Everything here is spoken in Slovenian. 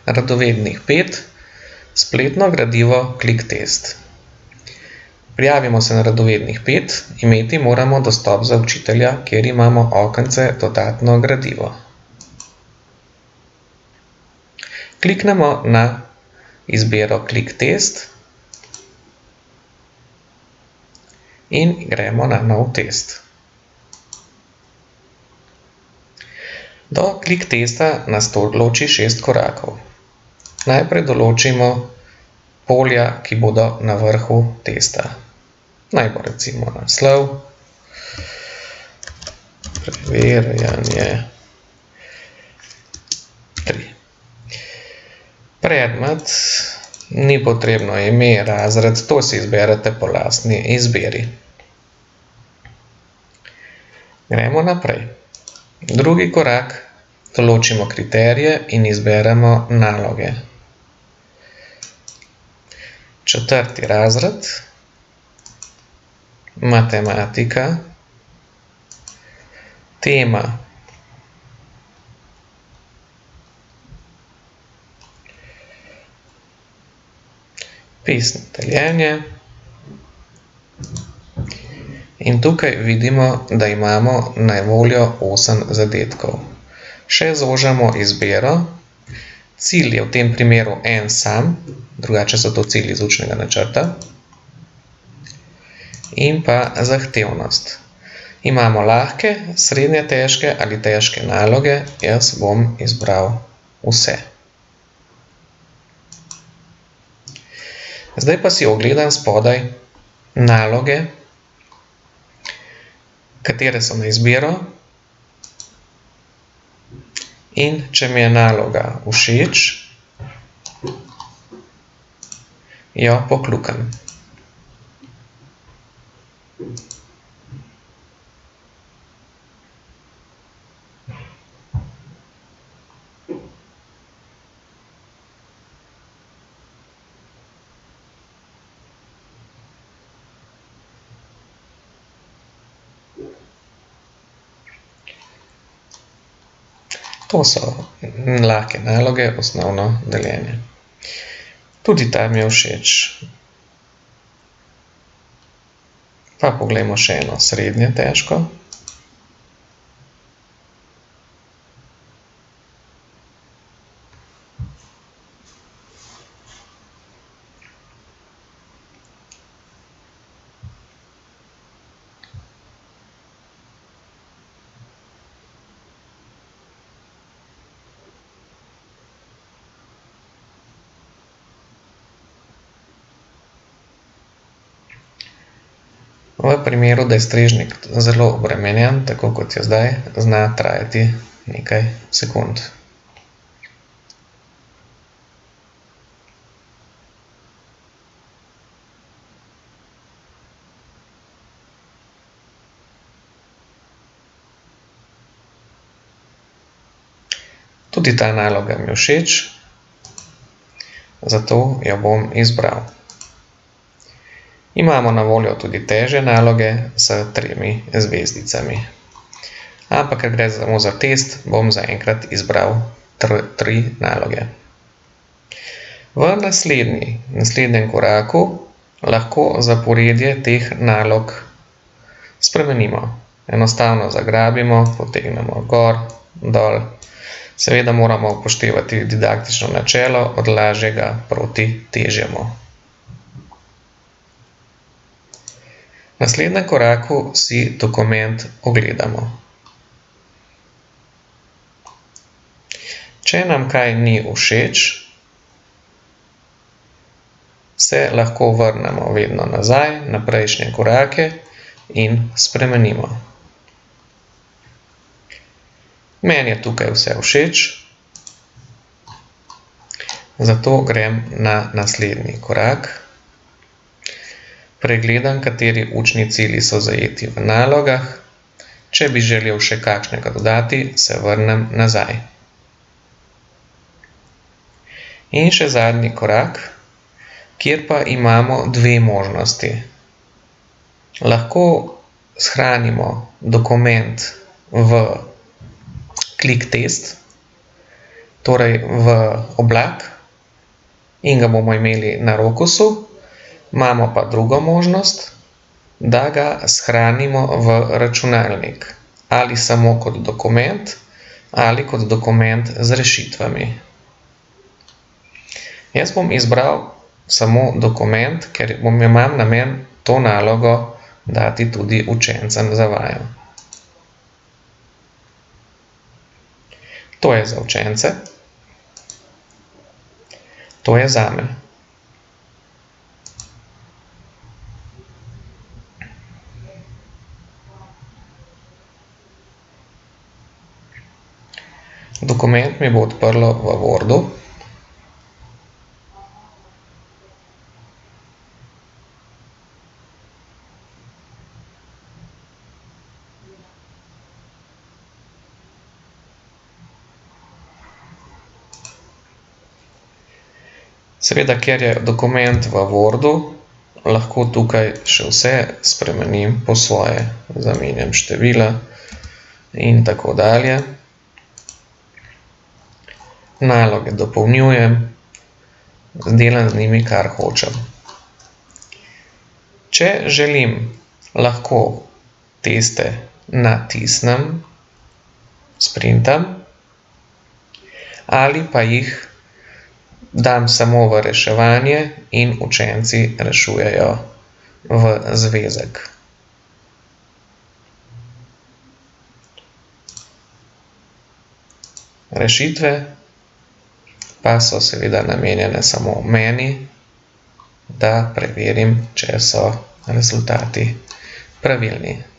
Radovednih 5. Spletno gradivo ClickTest. Prijavimo se na Radovednih 5, imeti moramo dostop za učitelja, kjer imamo okence Dodatno gradivo. Kliknemo na izbiro ClickTest in gremo na Nov test. Do ClickTesta nas to loči 6 korakov. Najprej določimo polja, ki bodo na vrhu testa. Naj bo recimo naslov, preverjanje 3. Predmet, ni potrebno ime, razred, to si izberete po lastni izbiri. Gremo naprej. Drugi korak, določimo kriterije in izberemo naloge. 4. razred, matematika, tema, pisno deljenje. In tukaj vidimo, da imamo na voljo 8 zadetkov. Še zožamo izbiro. Cilj je v tem primeru en sam, drugače so to cilji iz učnega načrta. In pa zahtevnost. Imamo lahke, srednje težke ali težke naloge. Jaz bom izbral vse. Zdaj pa si ogledam spodaj naloge, katere so na izbiro, in če mi je naloga všeč, jo pokljukam. To so lahke naloge, osnovno deljenje. Tudi ta mi je všeč. Pa poglejmo še eno srednje težko. V primeru, da je strežnik zelo obremenjen, tako kot je zdaj, zna trajati nekaj sekund. Tudi ta naloga mi je všeč, zato jo bom izbral. Imamo na voljo tudi težje naloge s 3 zvezdicami. Ampak, ker gre samo za test, bom zaenkrat izbral 3 naloge. V naslednjem koraku lahko zaporedje teh nalog spremenimo. Enostavno zagrabimo, potegnemo gor, dol. Seveda moramo upoštevati didaktično načelo od lažjega proti težjemu. V naslednjem koraku si dokument ogledamo. Če nam kaj ni všeč, se lahko vrnemo vedno nazaj na prejšnje korake in spremenimo. Meni je tukaj vse všeč, zato grem na naslednji korak. Pregledam, kateri učni cilji so zajeti v nalogah. Če bi želel še kakšnega dodati, se vrnem nazaj. In še zadnji korak, kjer pa imamo 2 možnosti. Lahko shranimo dokument v ClickTest torej v oblak in ga bomo imeli na Rokusu. Imamo pa drugo možnost, da ga shranimo v računalnik ali samo kot dokument ali kot dokument z rešitvami. Jaz bom izbral samo dokument, ker imam namen to nalogo dati tudi učencem za vajo. To je za učence, to je zame. Dokument mi bo odprlo v Wordu. Seveda, ker je dokument v Wordu, lahko tukaj še vse spremenim po svoje. Zamenjam števila in tako dalje. Naloge dopolnjujem, delam z njimi, kar hočem. Če želim, lahko teste natisnem, sprintam, ali pa jih dam samo v reševanje in učenci rešujejo v zvezek. Rešitve pa so seveda namenjene samo meni, da preverim, če so rezultati pravilni.